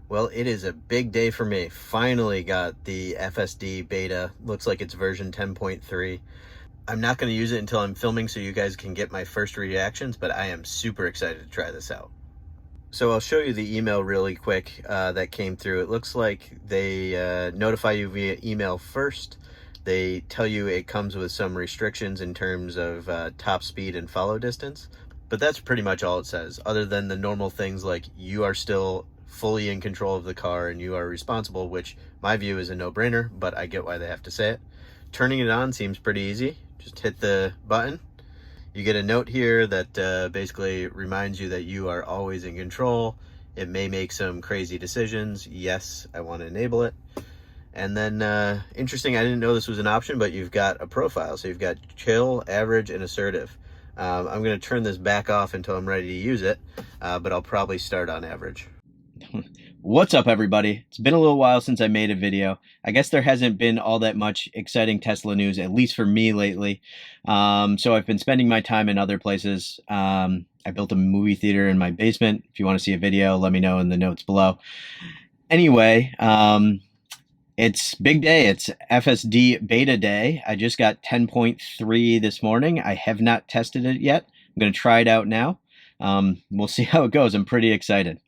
Well, it is a big day for me. Finally got the FSD Beta. Looks like it's version 10.3. I'm not going to use it until I'm filming so you guys can get my first reactions, but I am super excited to try this out. So I'll show you the email really quick that came through. It looks like they notify you via email first. They tell you it comes with some restrictions in terms of top speed and follow distance, but that's pretty much all it says, other than the normal things like you are still fully in control of the car and you are responsible, which my view is a no-brainer, but I get why they have to say it. Turning it on seems pretty easy. Just hit the button. You get a note here that basically reminds you that you are always in control. It may make some crazy decisions. Yes, I want to enable it. And then, interesting, I didn't know this was an option, but you've got a profile. So you've got chill, average, and assertive. I'm going to turn this back off until I'm ready to use it, but I'll probably start on average. What's up, everybody? It's been a little while since I made a video. I guess there hasn't been all that much exciting Tesla news, at least for me lately. So I've been spending my time in other places. I built a movie theater in my basement. If you want to see a video, let me know in the notes below. Anyway, it's big day. It's FSD Beta day. I just got 10.3 this morning. I have not tested it yet. I'm going to try it out now. We'll see how it goes. I'm pretty excited.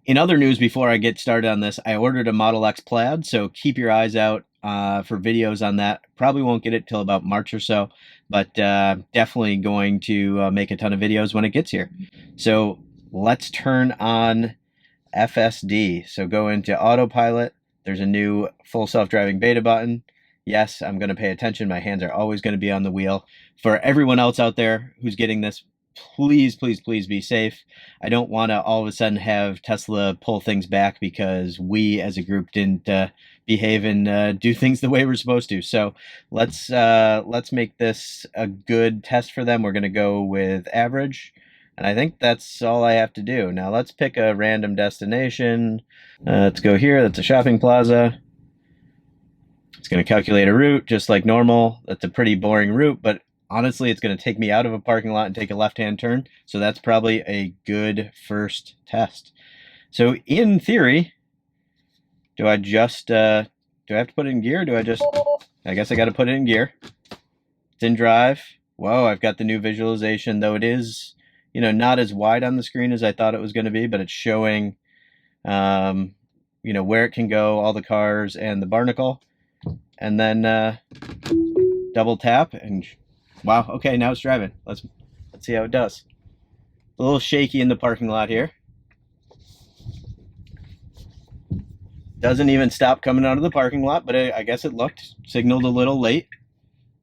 In other news, before I get started on this, I ordered a Model X Plaid, so keep your eyes out for videos on that. Probably won't get it till about March or so, but definitely going to make a ton of videos when it gets here. So let's turn on FSD. So go into autopilot. There's a new full self-driving beta button. Yes, I'm going to pay attention. My hands are always going to be on the wheel. For everyone else out there who's getting this, please, please, please be safe. I don't want to all of a sudden have Tesla pull things back because we as a group didn't behave and do things the way we're supposed to. So let's make this a good test for them. We're going to go with average. And I think that's all I have to do. Now let's pick a random destination. Let's go here. That's a shopping plaza. It's going to calculate a route just like normal. That's a pretty boring route, but honestly, it's going to take me out of a parking lot and take a left-hand turn. So that's probably a good first test. So in theory, do I have to put it in gear? I guess I got to put it in gear. It's in drive. Whoa, I've got the new visualization, though it is, not as wide on the screen as I thought it was going to be, but it's showing, where it can go, all the cars and the barnacle. And then double tap and wow, okay, now it's driving. Let's see how it does. A little shaky in the parking lot here. Doesn't even stop coming out of the parking lot, but I guess it signaled a little late.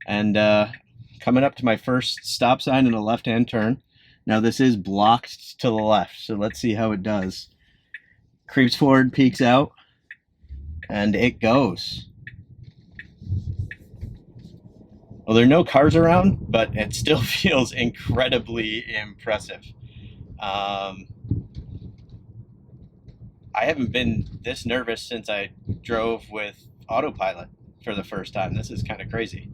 And coming up to my first stop sign in a left-hand turn. Now this is blocked to the left, so let's see how it does. Creeps forward, peeks out, and it goes. Well, there are no cars around, but it still feels incredibly impressive. I haven't been this nervous since I drove with autopilot for the first time. This is kind of crazy.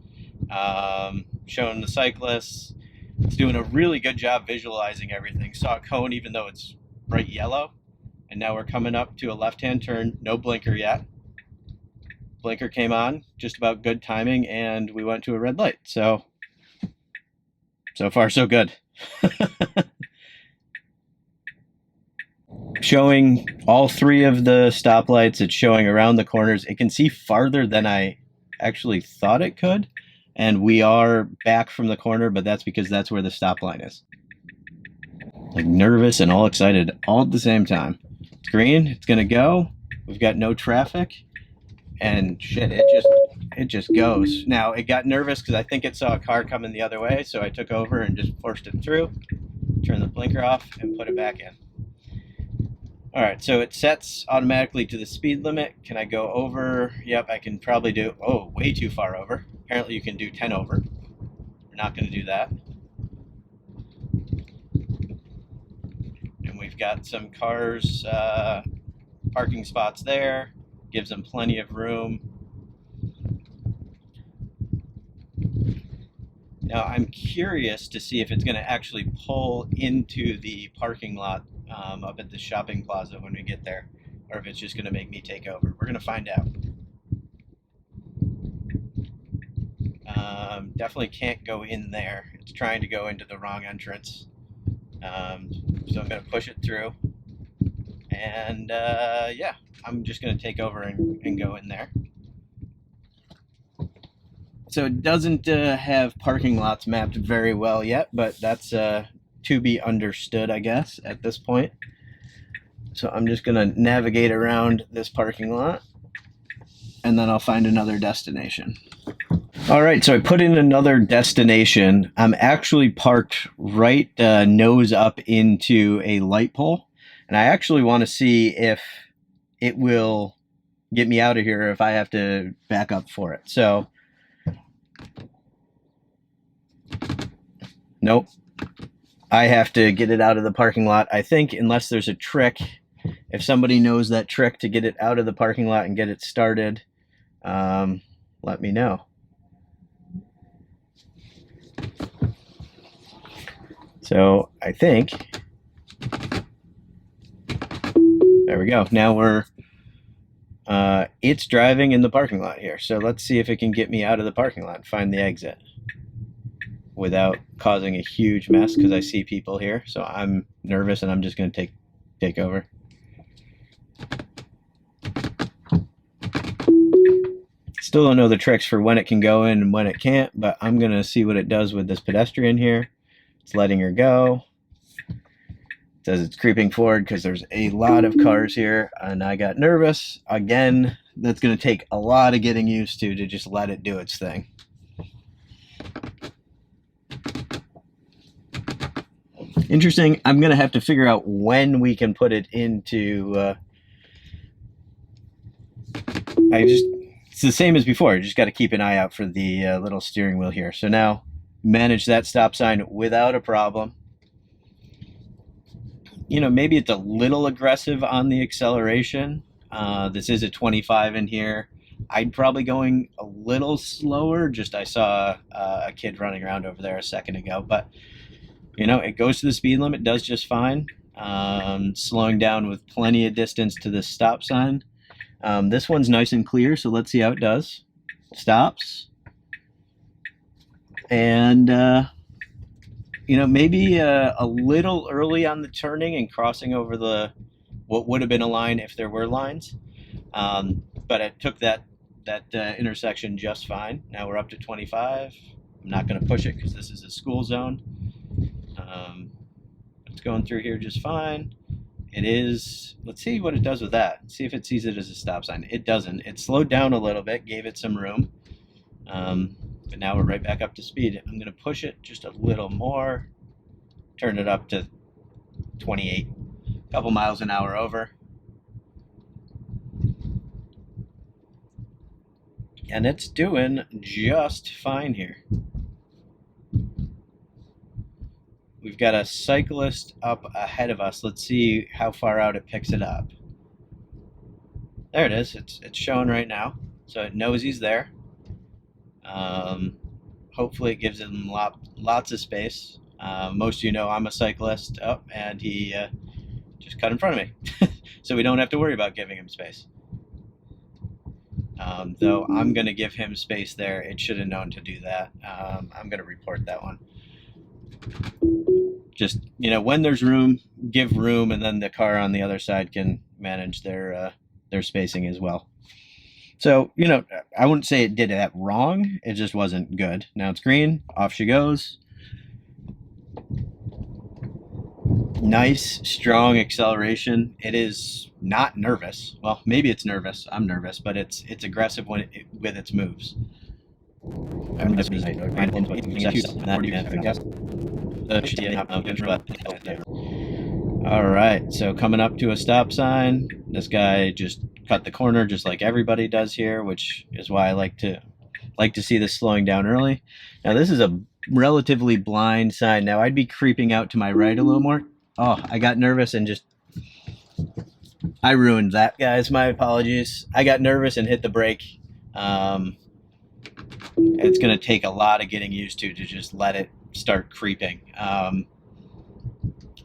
Showing the cyclists, it's doing a really good job visualizing everything. Saw a cone even though it's bright yellow. And now we're coming up to a left-hand turn, no blinker yet. Blinker came on, just about good timing, and we went to a red light. So far, so good. Showing all three of the stoplights. It's showing around the corners. It can see farther than I actually thought it could. And we are back from the corner, but that's because that's where the stop line is. Like nervous and all excited all at the same time. It's green, it's gonna go. We've got no traffic. And shit, it just goes. Now, it got nervous because I think it saw a car coming the other way, so I took over and just forced it through, turned the blinker off, and put it back in. All right, so it sets automatically to the speed limit. Can I go over? Yep, I can probably do, way too far over. Apparently you can do 10 over. We're not going to do that. And we've got some cars, parking spots there. Gives them plenty of room. Now I'm curious to see if it's going to actually pull into the parking lot up at the shopping plaza when we get there, or if it's just going to make me take over. We're going to find out. Definitely can't go in there. It's trying to go into the wrong entrance. So I'm going to push it through. And yeah, I'm just going to take over and go in there. So it doesn't have parking lots mapped very well yet, but that's to be understood, I guess, at this point. So I'm just going to navigate around this parking lot, and then I'll find another destination. All right, so I put in another destination. I'm actually parked right nose up into a light pole, and I actually want to see if it will get me out of here if I have to back up for it. So, nope. I have to get it out of the parking lot. I think unless there's a trick, if somebody knows that trick to get it out of the parking lot and get it started, let me know. So I think, there we go. Now it's driving in the parking lot here. So let's see if it can get me out of the parking lot and find the exit without causing a huge mess, because I see people here. So I'm nervous and I'm just going to take over. Still don't know the tricks for when it can go in and when it can't, but I'm going to see what it does with this pedestrian here. It's letting her go. It says it's creeping forward because there's a lot of cars here, and I got nervous. Again, that's going to take a lot of getting used to just let it do its thing. Interesting. I'm going to have to figure out when we can put it into... It's the same as before. You just got to keep an eye out for the little steering wheel here. So now, manage that stop sign without a problem. You know, maybe it's a little aggressive on the acceleration. This is a 25 in here. I'd probably going a little slower. Just I saw a kid running around over there a second ago. But, you know, it goes to the speed limit, does just fine. Slowing down with plenty of distance to the stop sign. This one's nice and clear, so let's see how it does. Stops. And, you know, maybe a little early on the turning and crossing over what would have been a line if there were lines. But it took that intersection just fine. Now we're up to 25. I'm not going to push it because this is a school zone. It's going through here just fine. It is, let's see what it does with that. See if it sees it as a stop sign. It doesn't. It slowed down a little bit, gave it some room. But now we're right back up to speed. I'm going to push it just a little more. Turn it up to 28. A couple miles an hour over. And it's doing just fine here. We've got a cyclist up ahead of us. Let's see how far out it picks it up. There it is. It's showing right now. So it knows he's there. Hopefully it gives him lots of space. Most of you know I'm a cyclist. Oh, and he just cut in front of me. So we don't have to worry about giving him space. Though I'm going to give him space there. It should have known to do that. I'm going to report that one. Just, you know, when there's room, give room, and then the car on the other side can manage their spacing as well. So, you know, I wouldn't say it did that wrong. It just wasn't good. Now it's green. Off she goes. Nice, strong acceleration. It is not nervous. Well, maybe it's nervous. I'm nervous, but it's aggressive with its moves. All right, so coming up to a stop sign, this guy just cut the corner just like everybody does here, which is why I like to see this slowing down early. Now this is a relatively blind sign. Now I'd be creeping out to my right a little more. Oh, I got nervous and I ruined that, guys. My apologies. I got nervous and hit the brake. It's going to take a lot of getting used to just let it start creeping.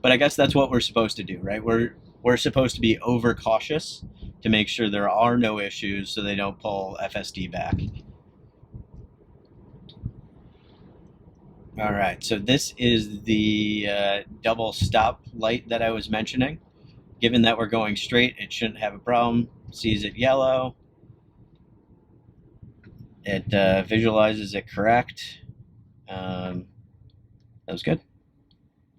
But I guess that's what we're supposed to do, right? We're supposed to be overcautious to make sure there are no issues so they don't pull FSD back. All right, so this is the double stop light that I was mentioning. Given that we're going straight, it shouldn't have a problem. Sees it yellow. It visualizes it correct. That was good.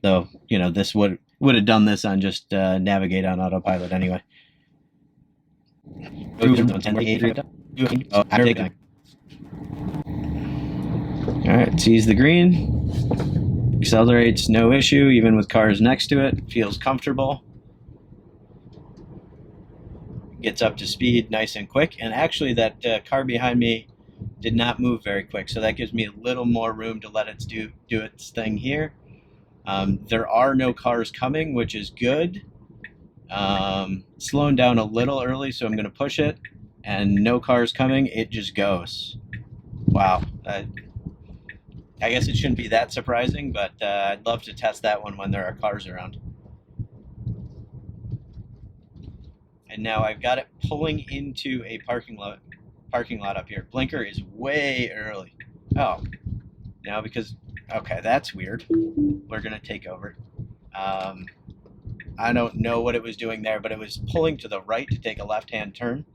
Though, this would have done this on just navigate on autopilot anyway. Alright, sees the green. Accelerates, no issue, even with cars next to it. Feels comfortable. Gets up to speed nice and quick. And actually, that car behind me did not move very quick, so that gives me a little more room to let it do its thing here. There are no cars coming, which is good. Slowing down a little early, so I'm going to push it. And no cars coming, it just goes. Wow. I guess it shouldn't be that surprising, but I'd love to test that one when there are cars around. And now I've got it pulling into a parking lot up here. Blinker is way early. Oh, now okay, that's weird. We're gonna take over. I don't know what it was doing there, but it was pulling to the right to take a left-hand turn,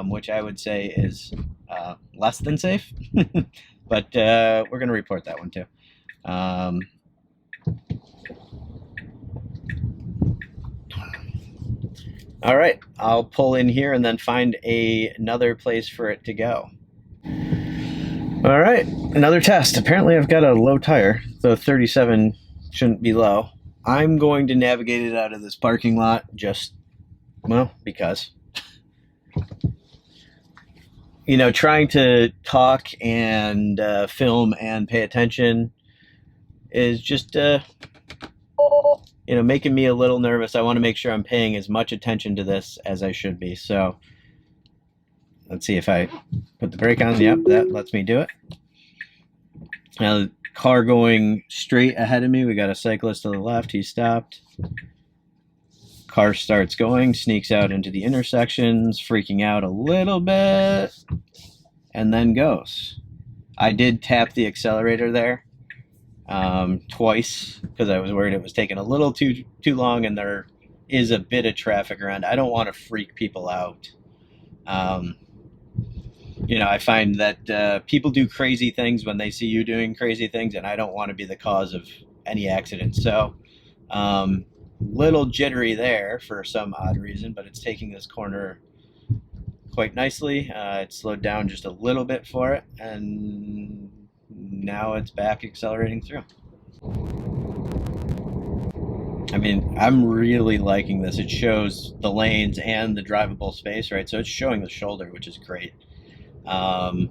which I would say is less than safe. But we're gonna report that one too. All right, I'll pull in here and then find another place for it to go. All right, another test. Apparently I've got a low tire, though 37 shouldn't be low. I'm going to navigate it out of this parking lot just, well, because. Trying to talk and film and pay attention is just making me a little nervous. I want to make sure I'm paying as much attention to this as I should be. So let's see if I put the brake on. Yep, that lets me do it. Now, the car going straight ahead of me. We got a cyclist to the left. He stopped. Car starts going, sneaks out into the intersections, freaking out a little bit, and then goes. I did tap the accelerator there. Twice because I was worried it was taking a little too long, and there is a bit of traffic around. I don't want to freak people out. I find that people do crazy things when they see you doing crazy things, and I don't want to be the cause of any accidents. So, little jittery there for some odd reason, but it's taking this corner quite nicely. It slowed down just a little bit for it, and now it's back accelerating through. I mean, I'm really liking this. It shows the lanes and the drivable space, right? So it's showing the shoulder, which is great. The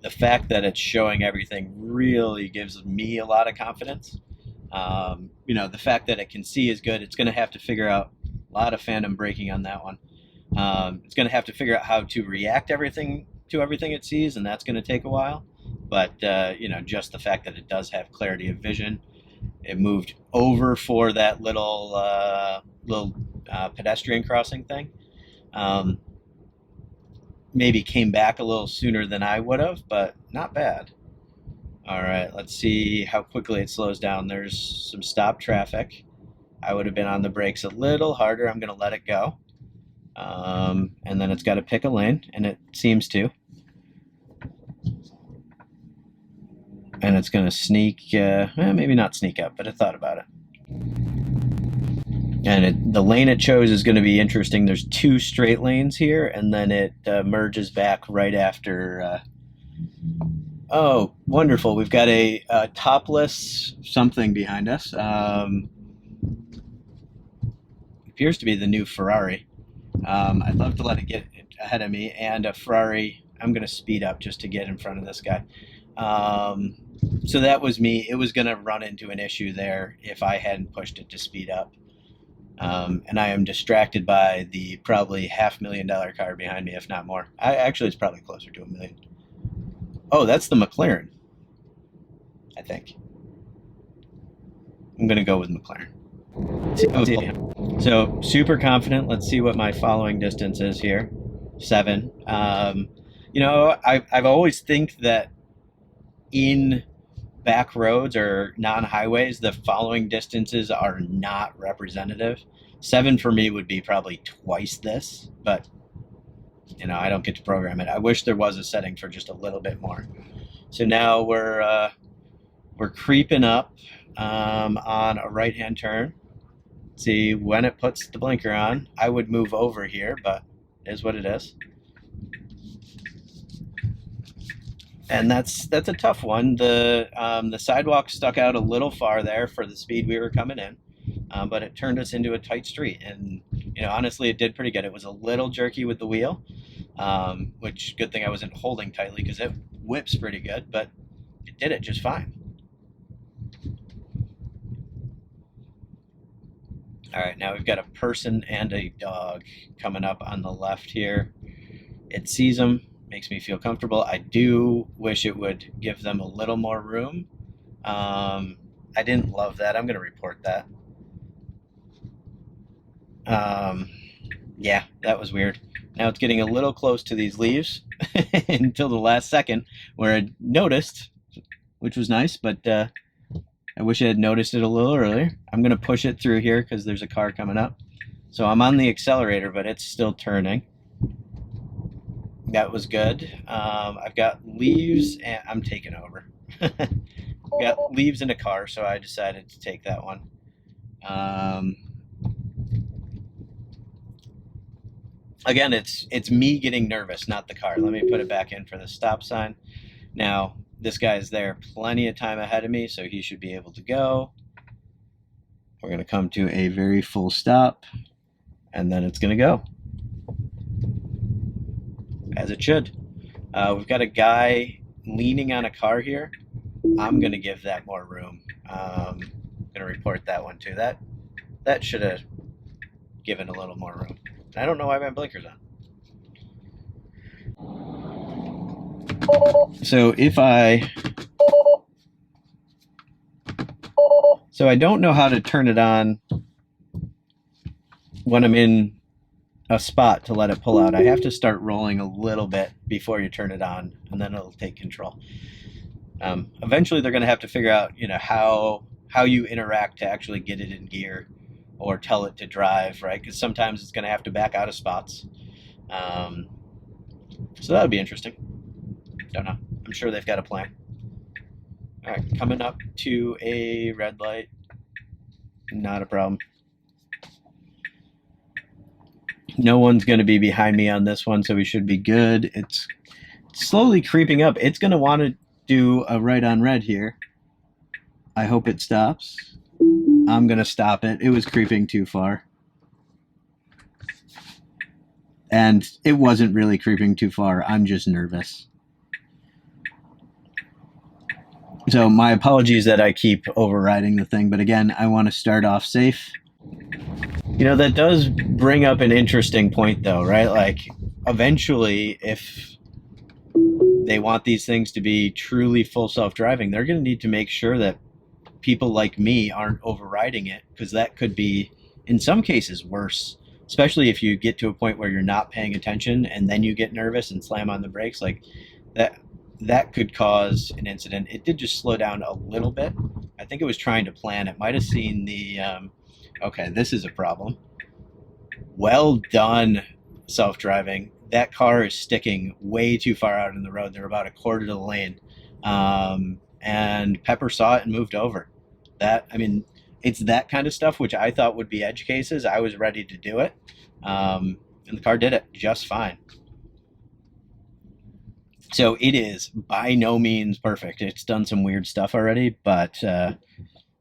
fact that it's showing everything really gives me a lot of confidence. The fact that it can see is good. It's going to have to figure out a lot of phantom braking on that one. It's going to have to figure out how to react to everything it sees, and that's going to take a while. But just the fact that it does have clarity of vision. It moved over for that little pedestrian crossing thing. Maybe came back a little sooner than I would have, but not bad. All right, let's see how quickly it slows down. There's some stop traffic. I would have been on the brakes a little harder. I'm going to let it go. And then it's got to pick a lane, and it seems to. And it's going to sneak, maybe not sneak up, but it thought about it. And the lane it chose is going to be interesting. There's two straight lanes here, and then it merges back right after. Oh, wonderful. We've got a topless something behind us. Appears to be the new Ferrari. I'd love to let it get ahead of me. And a Ferrari, I'm going to speed up just to get in front of this guy. So that was me. It was going to run into an issue there if I hadn't pushed it to speed up. And I am distracted by the probably $500,000 car behind me, if not more. Actually, it's probably closer to $1 million. Oh, that's the McLaren, I think. I'm going to go with McLaren. So super confident. Let's see what my following distance is here. 7. I've always think that in back roads or non-highways, the following distances are not representative. 7 for me would be probably twice this, but I don't get to program it. I wish there was a setting for just a little bit more. So now we're creeping up on a right-hand turn. See when it puts the blinker on. I would move over here, but it is what it is. And that's a tough one. The sidewalk stuck out a little far there for the speed we were coming in, but it turned us into a tight street. And honestly, it did pretty good. It was a little jerky with the wheel, which good thing I wasn't holding tightly because it whips pretty good, but it did it just fine. All right, now we've got a person and a dog coming up on the left here. It sees them, makes me feel comfortable. I do wish it would give them a little more room. I didn't love that. I'm going to report that. Yeah, that was weird. Now it's getting a little close to these leaves until the last second where I noticed, which was nice, but I wish I had noticed it a little earlier. I'm going to push it through here because there's a car coming up. So I'm on the accelerator, but it's still turning. That was good. I've got leaves, and I'm taking over. Got leaves in a car, so I decided to take that one. Again, it's me getting nervous, not the car. Let me put it back in for the stop sign. Now, this guy's there plenty of time ahead of me, so he should be able to go. We're going to come to a very full stop, and then it's going to go. As it should. We've got a guy leaning on a car here. I'm going to give that more room. I'm going to report that one too. That should have given a little more room. I don't know why my blinker's on. So I don't know how to turn it on when I'm in a spot to let it pull out. I have to start rolling a little bit before you turn it on, and then it'll take control. Eventually they're going to have to figure out, how you interact to actually get it in gear or tell it to drive, right? Because sometimes it's going to have to back out of spots. So that would be interesting. Don't know. I'm sure they've got a plan. All right, coming up to a red light. Not a problem. No one's going to be behind me on this one, so we should be good. It's slowly creeping up. It's going to want to do a right on red here. I hope it stops. I'm going to stop it. It was creeping too far. And it wasn't really creeping too far. I'm just nervous. So my apologies that I keep overriding the thing, but again, I want to start off safe. That does bring up an interesting point though, right? Like eventually, if they want these things to be truly full self-driving, they're going to need to make sure that people like me aren't overriding it, because that could be, in some cases, worse, especially if you get to a point where you're not paying attention and then you get nervous and slam on the brakes. Like that could cause an incident. It did just slow down a little bit. I think it was trying to plan. It might have seen the, okay, this is a problem. Well done, self-driving. That car is sticking way too far out in the road. They're about a quarter to the lane. And Pepper saw it and moved over. It's that kind of stuff, which I thought would be edge cases. I was ready to do it. And the car did it just fine. So it is by no means perfect. It's done some weird stuff already, but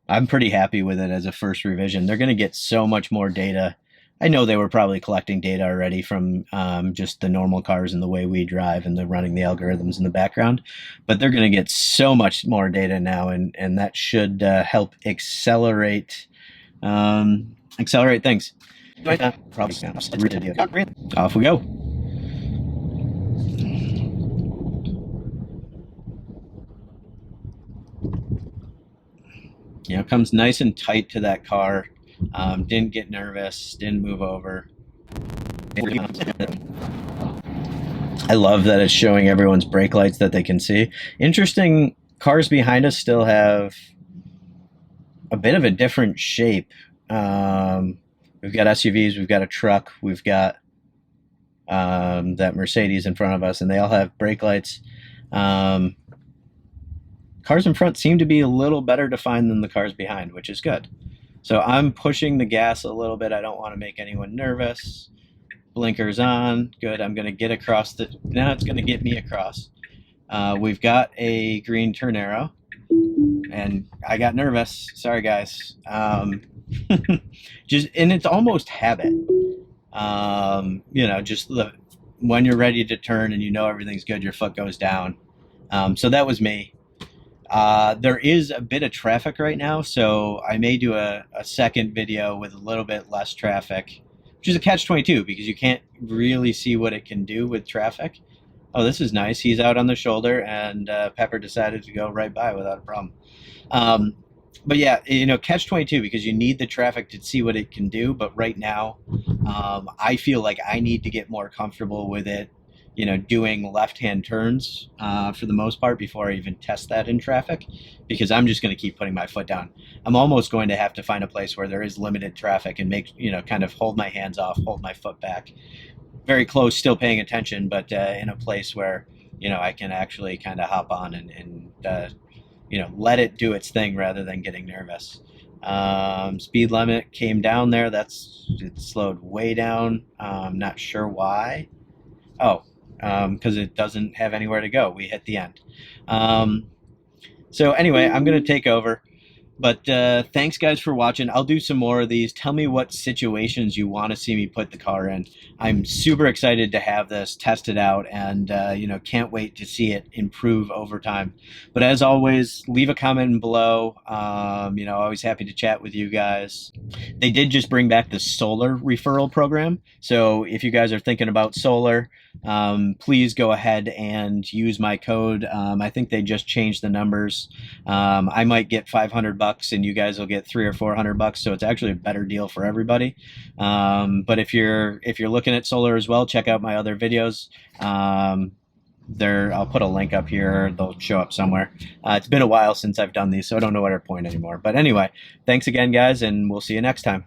I'm pretty happy with it as a first revision. They're going to get so much more data. I know they were probably collecting data already from just the normal cars and the way we drive and the running the algorithms in the background, but they're going to get so much more data now, and that should help accelerate things. Off we go. Comes nice and tight to that car. Didn't get nervous, didn't move over. I love that it's showing everyone's brake lights that they can see. Interesting, cars behind us still have a bit of a different shape. We've got SUVs, we've got a truck, we've got that Mercedes in front of us, and they all have brake lights. Cars in front seem to be a little better defined than the cars behind, which is good. So I'm pushing the gas a little bit. I don't want to make anyone nervous. Blinkers on. Good. I'm going to get across the... Now it's going to get me across. We've got a green turn arrow. And I got nervous. Sorry, guys. And it's almost habit. Just when you're ready to turn and you know everything's good, your foot goes down. So that was me. There is a bit of traffic right now, so I may do a second video with a little bit less traffic, which is a catch-22 because you can't really see what it can do with traffic. Oh, this is nice. He's out on the shoulder, and Pepper decided to go right by without a problem. But yeah, catch-22 because you need the traffic to see what it can do. But right now, I feel like I need to get more comfortable with it, doing left-hand turns for the most part before I even test that in traffic, because I'm just going to keep putting my foot down. I'm almost going to have to find a place where there is limited traffic and kind of hold my hands off, hold my foot back. Very close, still paying attention, but in a place where, I can actually kind of hop on and let it do its thing rather than getting nervous. Speed limit came down there. It slowed way down. Not sure why. Oh, because it doesn't have anywhere to go. We hit the end. So anyway, I'm going to take over. But thanks, guys, for watching. I'll do some more of these. Tell me what situations you want to see me put the car in. I'm super excited to have this tested out and, can't wait to see it improve over time. But as always, leave a comment below. Always happy to chat with you guys. They did just bring back the solar referral program. So if you guys are thinking about solar, please go ahead and use my code. I think they just changed the numbers. I might get $500 and you guys will get $300 or $400, so it's actually a better deal for everybody. But if you're looking at solar as well, check out my other videos. I'll put a link up here. They'll show up somewhere. It's been a while since I've done these, so I don't know what our point anymore. But anyway, thanks again, guys, and we'll see you next time.